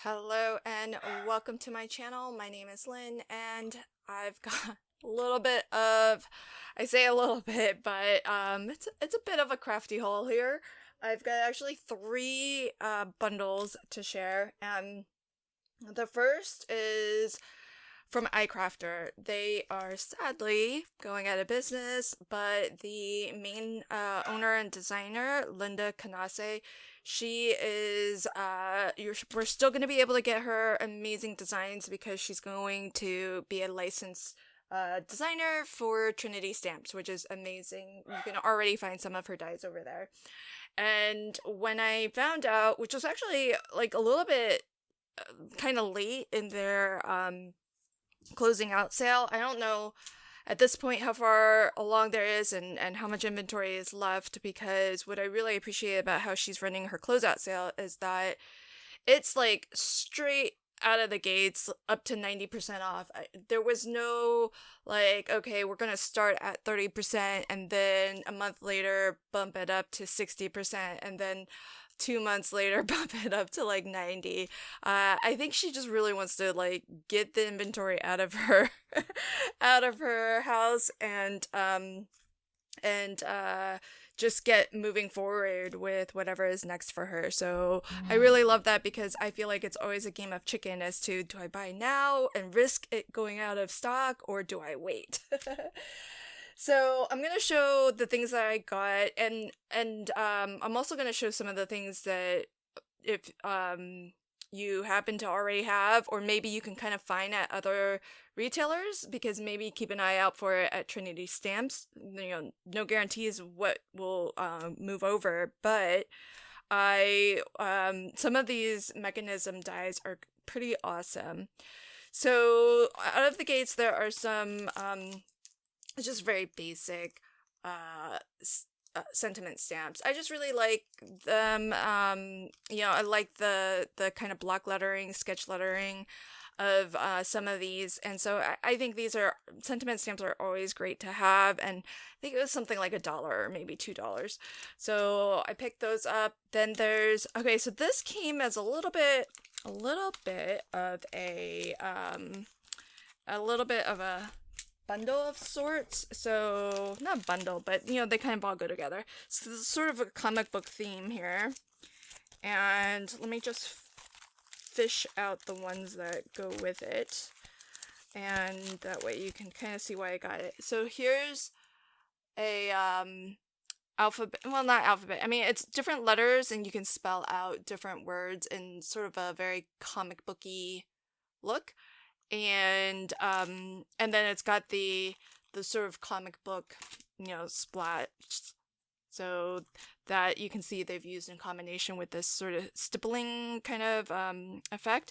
Hello and welcome to my channel. My name is Lynn and I've got a little bit of, I say a little bit, but it's a bit of a crafty haul here. I've got actually three bundles to share, and the first is from iCrafter. They are sadly going out of business, but the main owner and designer, Linda Canase, she is, we're still going to be able to get her amazing designs because she's going to be a licensed designer for Trinity Stamps, which is amazing. You can already find some of her dies over there. And when I found out, which was actually like a little bit kind of late in their closing out sale. I don't know at this point how far along there is and how much inventory is left, because what I really appreciate about how she's running her closeout sale is that it's like straight out of the gates up to 90% off. There was no like, okay, we're gonna start at 30% and then a month later bump it up to 60% and then 2 months later bump it up to like 90. I think she just really wants to like get the inventory out of her out of her house and just get moving forward with whatever is next for her. So I really love that, because I feel like it's always a game of chicken as to, do I buy now and risk it going out of stock, or do I wait? So I'm gonna show the things that I got, and I'm also gonna show some of the things that if you happen to already have, or maybe you can kind of find at other retailers, because maybe keep an eye out for it at Trinity Stamps. You know, no guarantees what will move over, but some of these mechanism dies are pretty awesome. So out of the gates, there are some just very basic sentiment stamps. I just really like them. I like the kind of block lettering, sketch lettering of some of these, and so I think these are sentiment stamps are always great to have, and I think it was something like $1 or maybe $2. So I picked those up. Then there's, okay, so this came as a little bit of a bundle of sorts. So not bundle, but they kind of all go together. So this is sort of a comic book theme here, and let me just fish out the ones that go with it, and that way you can kind of see why I got it. So here's a alphabet, well, not alphabet, I mean it's different letters, and you can spell out different words in sort of a very comic booky look. And then it's got the sort of comic book, splat, so that you can see they've used in combination with this sort of stippling kind of effect.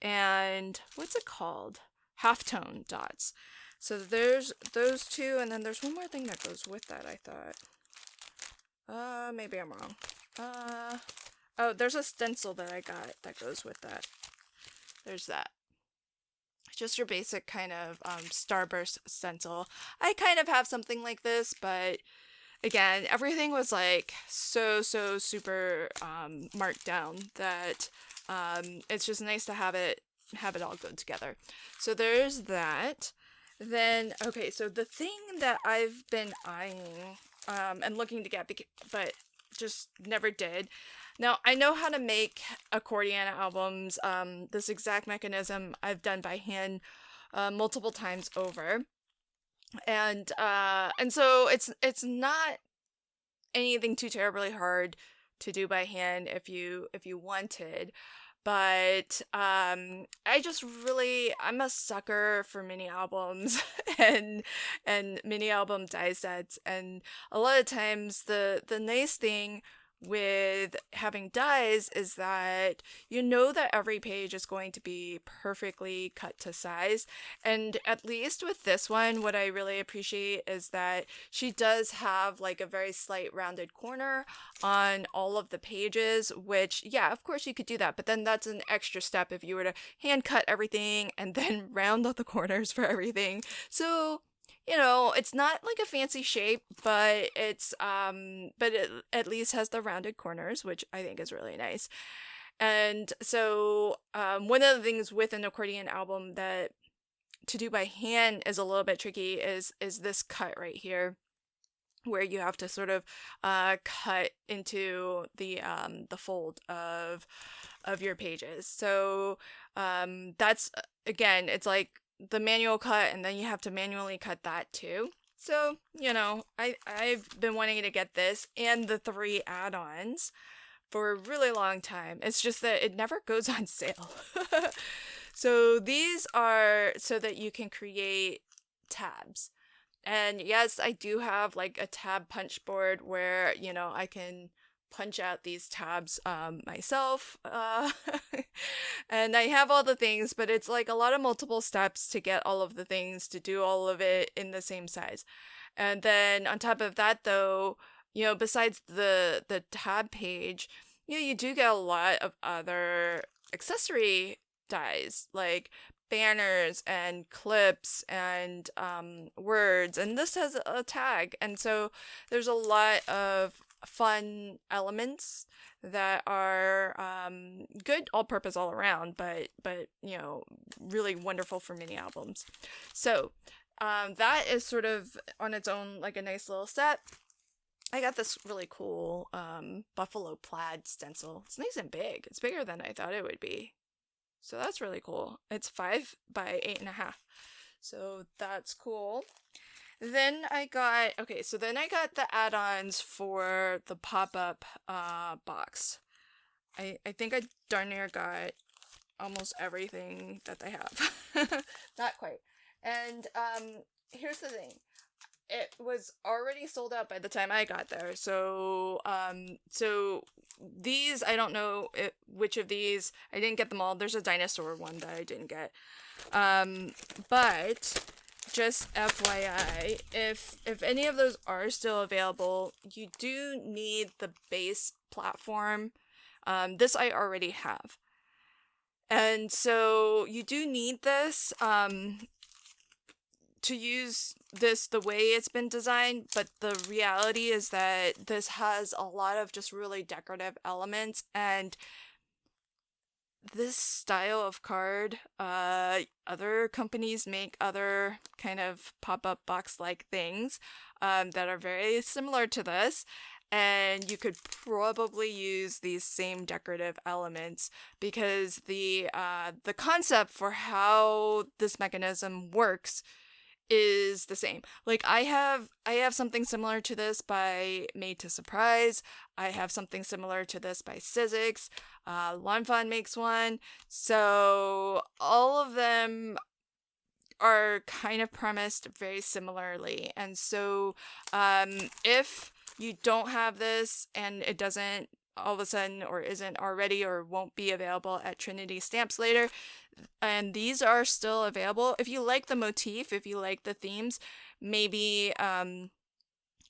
And what's it called? Halftone dots. So there's those two, and then there's one more thing that goes with that, I thought. Maybe I'm wrong. Oh, there's a stencil that I got that goes with that. There's that. Just your basic kind of starburst stencil. I kind of have something like this, but again, everything was like so super marked down that it's just nice to have it all go together. So there's that. Then, okay, so the thing that I've been eyeing and looking to get, but just never did. Now, I know how to make accordion albums. This exact mechanism I've done by hand multiple times over. And so it's not anything too terribly hard to do by hand if you wanted. But I'm a sucker for mini albums and mini album die sets, and a lot of times the nice thing with having dies is that that every page is going to be perfectly cut to size. And at least with this one, what I really appreciate is that she does have like a very slight rounded corner on all of the pages, which, yeah, of course you could do that, but then that's an extra step if you were to hand cut everything and then round out the corners for everything. So it's not like a fancy shape, but it at least has the rounded corners, which I think is really nice. And so one of the things with an accordion album that to do by hand is a little bit tricky is this cut right here, where you have to sort of cut into the fold of your pages. So that's, again, it's like the manual cut, and then you have to manually cut that too. So, you know, I've been wanting to get this and the 3 add-ons for a really long time. It's just that it never goes on sale. So these are so that you can create tabs. And yes, I do have like a tab punch board where, you know, I can punch out these tabs myself. And I have all the things, but it's like a lot of multiple steps to get all of the things, to do all of it in the same size. And then on top of that, though, you know, besides the tab page, you know, you do get a lot of other accessory dies, like banners and clips and words, and this has a tag, and so there's a lot of fun elements that are good all-purpose all around, but you know, really wonderful for mini albums. So that is sort of on its own like a nice little set. I got this really cool buffalo plaid stencil. It's nice and big. It's bigger than I thought it would be. So that's really cool. It's 5 by 8.5. So that's cool. Then I got the add-ons for the pop-up box. I think I darn near got almost everything that they have. Not quite. And here's the thing. It was already sold out by the time I got there. So these, I don't know which of these, I didn't get them all. There's a dinosaur one that I didn't get. But just FYI, if any of those are still available, you do need the base platform. This I already have. And so you do need this to use this the way it's been designed, but the reality is that this has a lot of just really decorative elements, and this style of card, other companies make other kind of pop-up box-like things that are very similar to this, and you could probably use these same decorative elements because the concept for how this mechanism works is the same. Like I have something similar to this by Made to Surprise. I have something similar to this by Sizzix. Lanfan makes one. So all of them are kind of premised very similarly. And so if you don't have this and it doesn't all of a sudden or isn't already or won't be available at Trinity Stamps later, and these are still available, if you like the motif, if you like the themes, maybe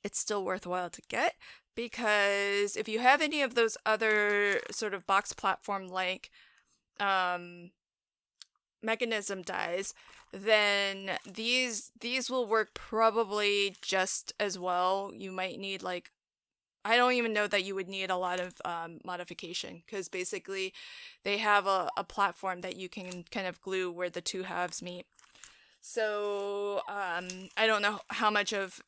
it's still worthwhile to get, because if you have any of those other sort of box platform like mechanism dies, then these will work probably just as well. You might need like, I don't even know that you would need a lot of modification, because basically they have a platform that you can kind of glue where the two halves meet. So I don't know how much of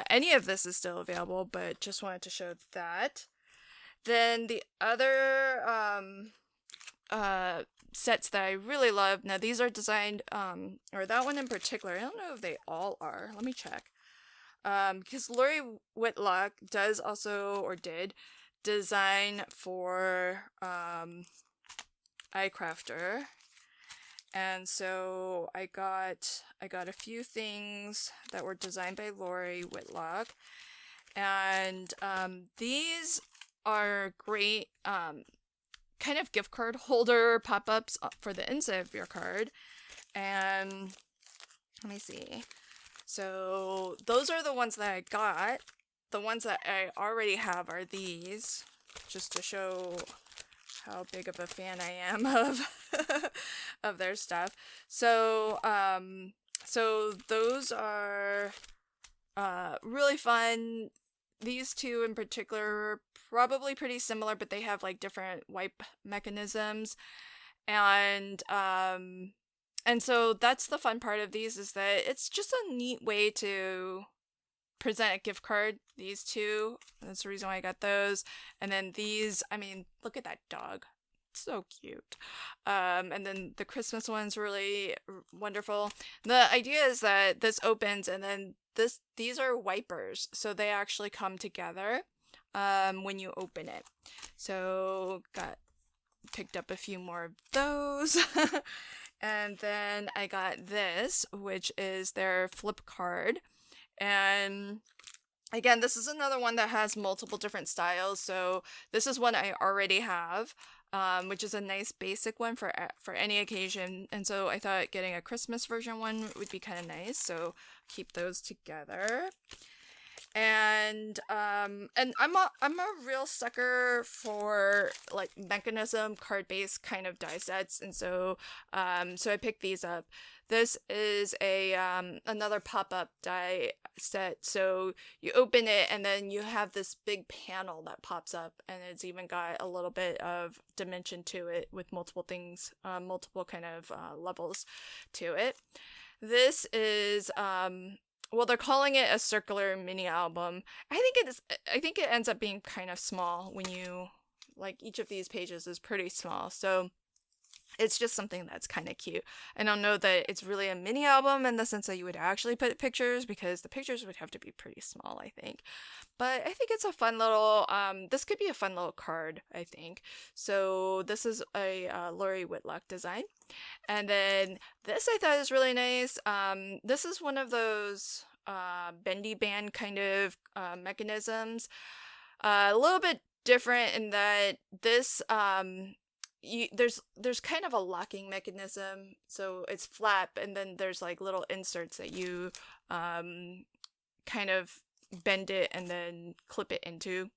any of this is still available, but just wanted to show that. Then the other sets that I really love, now these are designed, or that one in particular, I don't know if they all are, let me check. Because Lori Whitlock does also, or did, design for iCrafter, and so I got a few things that were designed by Lori Whitlock, and these are great kind of gift card holder pop-ups for the inside of your card. And let me see. So those are the ones that I got. The ones that I already have are these, just to show how big of a fan I am of of their stuff. So so those are really fun. these two in particular are probably pretty similar, but they have like different wipe mechanisms. And so that's the fun part of these, is that it's just a neat way to present a gift card. These two, that's the reason why I got those. And then these, I mean, look at that dog. So cute. And then the Christmas one's really wonderful. The idea is that this opens, and then these are wipers, so they actually come together when you open it. So picked up a few more of those. And then I got this, which is their flip card. And again, this is another one that has multiple different styles. So this is one I already have, which is a nice basic one for any occasion. And so I thought getting a Christmas version one would be kind of nice. So keep those together. And I'm a real sucker for like mechanism card based kind of die sets, and so I picked these up. This is a another pop-up die set. So you open it, and then you have this big panel that pops up, and it's even got a little bit of dimension to it with multiple things, multiple kind of levels to it. This is well, they're calling it a circular mini album. I think it ends up being kind of small when you, like, each of these pages is pretty small. So it's just something that's kind of cute. I don't know that it's really a mini album in the sense that you would actually put pictures, because the pictures would have to be pretty small, I think. But I think it's a fun little, this could be a fun little card, I think. So this is a Lori Whitlock design. And then this I thought is really nice. This is one of those bendy band kind of mechanisms. A little bit different in that this, there's kind of a locking mechanism. So it's flat, and then there's like little inserts that you kind of bend it and then clip it into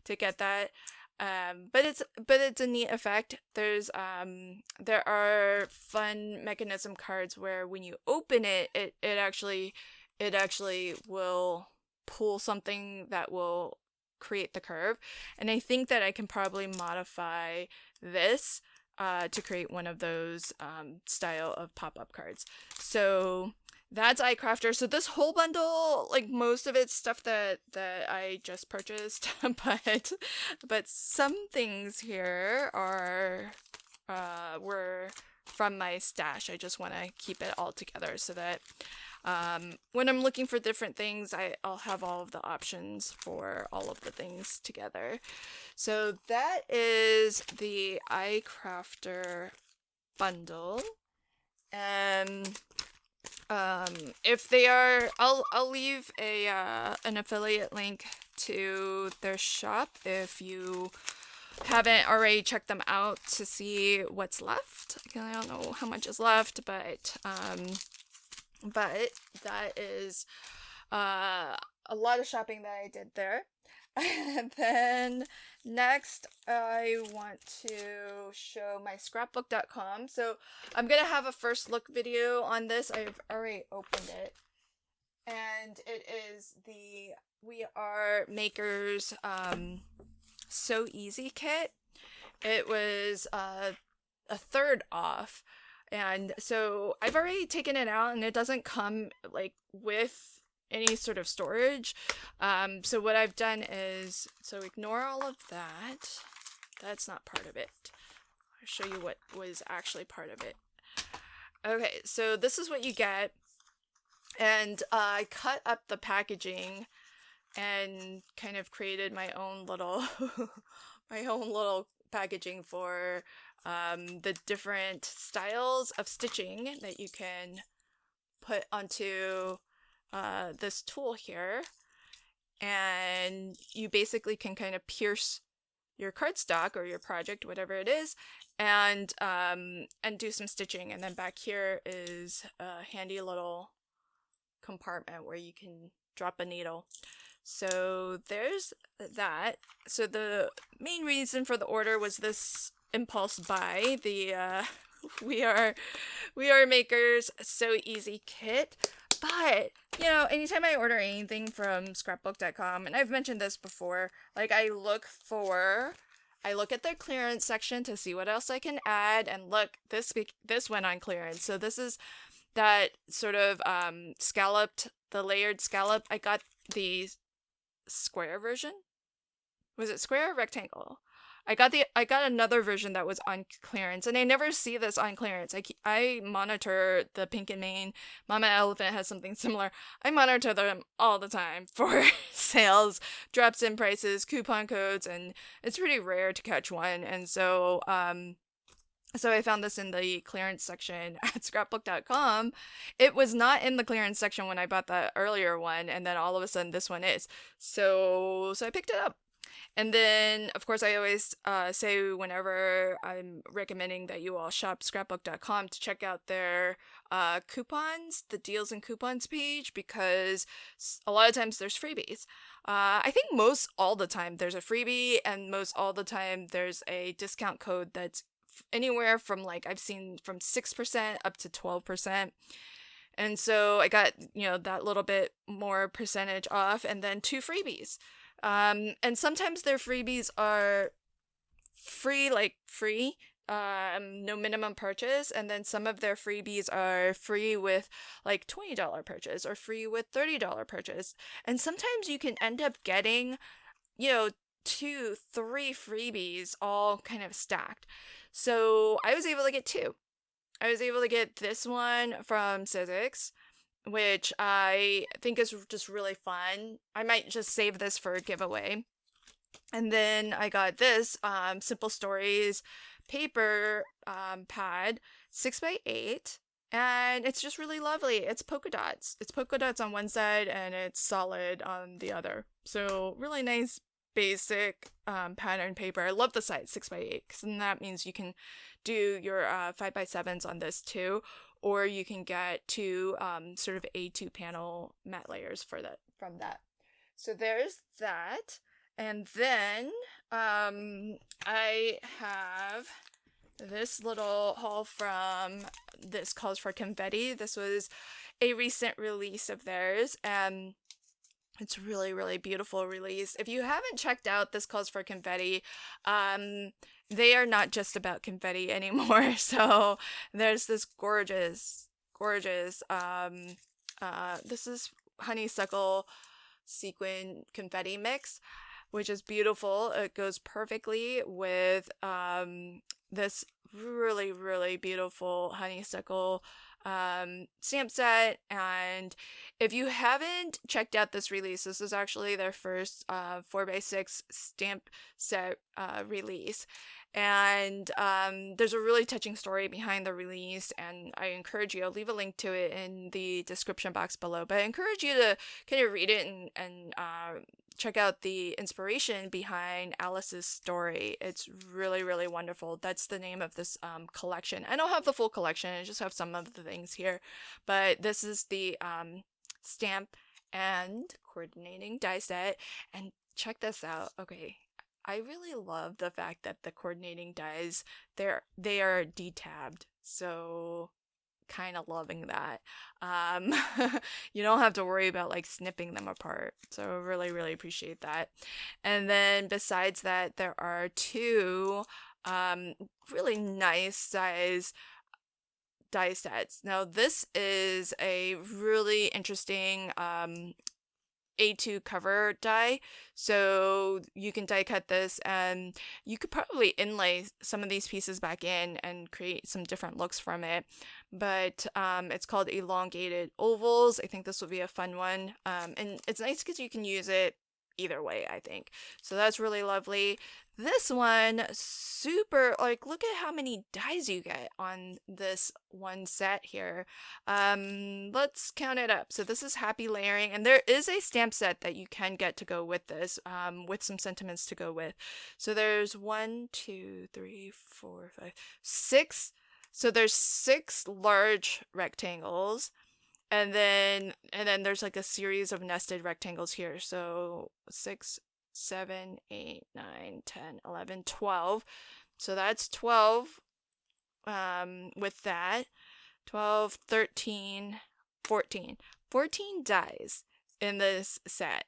to get that. But it's a neat effect. There are fun mechanism cards where when you open it, it actually will pull something that will create the curve. And I think that I can probably modify this to create one of those style of pop-up cards. So that's iCrafter. So this whole bundle, like most of it's stuff that I just purchased, but some things here were from my stash. I just want to keep it all together so that when I'm looking for different things, I'll have all of the options for all of the things together. So that is the iCrafter bundle. And if they are, I'll leave an affiliate link to their shop if you haven't already checked them out to see what's left. I don't know how much is left, but that is a lot of shopping that I did there. And then next I want to show my scrapbook.com. So I'm gonna have a first look video on this. I've already opened it, and it is the We Are Makers So Easy kit. It was a third off, and so I've already taken it out, and it doesn't come like with any sort of storage. So what I've done is, so ignore all of that. That's not part of it. I'll show you what was actually part of it. Okay, so this is what you get. And I cut up the packaging and kind of created my own little packaging for the different styles of stitching that you can put onto this tool here. And you basically can kind of pierce your cardstock or your project, whatever it is, and do some stitching. And then back here is a handy little compartment where you can drop a needle. So there's that. So the main reason for the order was this impulse buy, the We Are Makers So Easy kit. But, you know, anytime I order anything from scrapbook.com, and I've mentioned this before, like I look at their clearance section to see what else I can add, and look, this went on clearance. So this is that sort of the layered scallop. I got the square version. Was it square or rectangle? I got another version that was on clearance, and I never see this on clearance. I monitor the Pink and Mane. Mama Elephant has something similar. I monitor them all the time for sales, drops in prices, coupon codes, and it's pretty rare to catch one. And so I found this in the clearance section at scrapbook.com. It was not in the clearance section when I bought the earlier one, and then all of a sudden this one is. So I picked it up. And then, of course, I always say whenever I'm recommending that you all shop scrapbook.com to check out their coupons, the deals and coupons page, because a lot of times there's freebies. I think most all the time there's a freebie, and most all the time there's a discount code that's anywhere from, like, I've seen from 6% up to 12%. And so I got, you know, that little bit more percentage off, and then 2 freebies. And sometimes their freebies are free, no minimum purchase, and then some of their freebies are free with like $20 purchase or free with $30 purchase. And sometimes you can end up getting, you know, 2, 3 freebies all kind of stacked. So I was able to get 2. I was able to get this one from Sizzix, which I think is just really fun. I might just save this for a giveaway. And then I got this Simple Stories paper pad, 6x8, and it's just really lovely. It's polka dots. It's polka dots on one side and it's solid on the other. So really nice basic pattern paper. I love the size 6x8, because then that means you can do your 5x7s on this too. Or you can get 2 sort of A2 panel matte layers from that. So there's that. And then I have this little haul from this calls for Confetti. This was a recent release of theirs, and it's really, really beautiful release. If you haven't checked out This Calls for Confetti, they are not just about confetti anymore. So there's this gorgeous, this is honeysuckle sequin confetti mix, which is beautiful. It goes perfectly with this really, really beautiful honeysuckle stamp set. And if you haven't checked out this release, this is actually their first 4x6 stamp set release. And there's a really touching story behind the release, and I encourage you, I'll leave a link to it in the description box below, but I encourage you to kind of read it and check out the inspiration behind Alice's story. It's really, really wonderful. That's the name of this collection. I don't have the full collection, I just have some of the things here, but this is the stamp and coordinating die set, and check this out. Okay, I really love the fact that the coordinating dies, they are detabbed, so kind of loving that. You don't have to worry about like snipping them apart, so really, really appreciate that. And then besides that, there are 2 really nice size die sets. Now this is a really interesting A2 cover die, so you can die cut this, and you could probably inlay some of these pieces back in and create some different looks from it. But it's called Elongated Ovals. I think this will be a fun one, and it's nice because you can use it either way, I think. So that's really lovely. This one, super, like, look at how many dies you get on this one set here. Let's count it up. So this is happy layering, and there is a stamp set that you can get to go with this, with some sentiments to go with. So there's 1, 2, 3, 4, 5, 6. So there's 6 large rectangles. And then there's like a series of nested rectangles here. So 6, 7, 8, 9, 10, 11, 12. So that's 12 with that. 12, 13, 14. 14 dies in this set.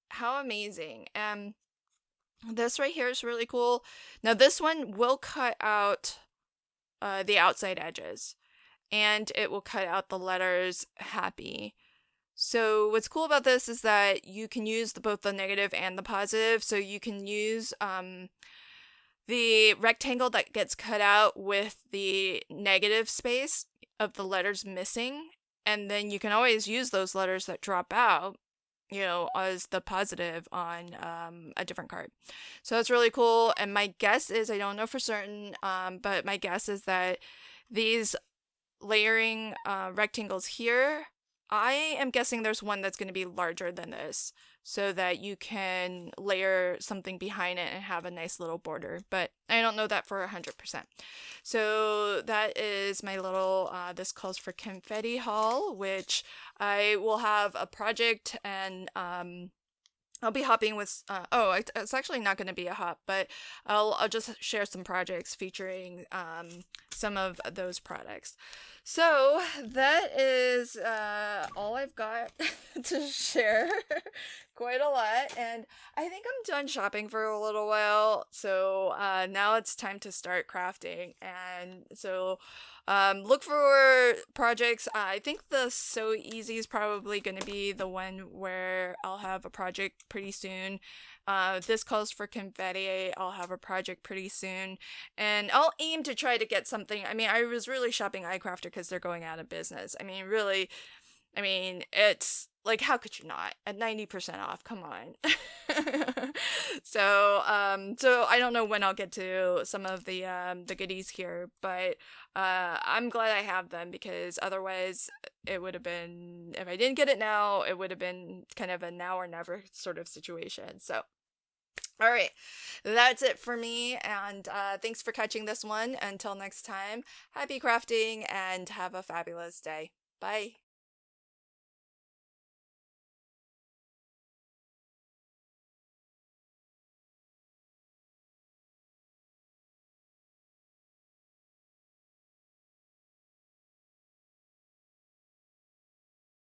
How amazing. This right here is really cool. Now this one will cut out the outside edges, and it will cut out the letters happy. So what's cool about this is that you can use both the negative and the positive. So you can use the rectangle that gets cut out with the negative space of the letters missing, and then you can always use those letters that drop out, you know, as the positive on a different card. So that's really cool. And my guess is, I don't know for certain, but my guess is that these layering rectangles here, I am guessing there's one that's going to be larger than this, so that you can layer something behind it and have a nice little border, but I don't know that for 100%. So that is my little, this calls for Confetti haul, which I will have a project, and I'll be hopping with, it's actually not going to be a hop, but I'll just share some projects featuring some of those products. So that is all I've got to share. Quite a lot, and I think I'm done shopping for a little while, so now it's time to start crafting. And so look for projects. I think the So Easy is probably going to be the one where I'll have a project pretty soon. This calls for Confetti. I'll have a project pretty soon, and I'll aim to try to get something. I mean, I was really shopping iCrafter because they're going out of business. I mean, really, I mean, it's like, how could you not? At 90% off, come on. So I don't know when I'll get to some of the goodies here, but I'm glad I have them, because otherwise it would have been, if I didn't get it now, it would have been kind of a now or never sort of situation. So all right, that's it for me, and thanks for catching this one. Until next time, happy crafting and have a fabulous day. Bye.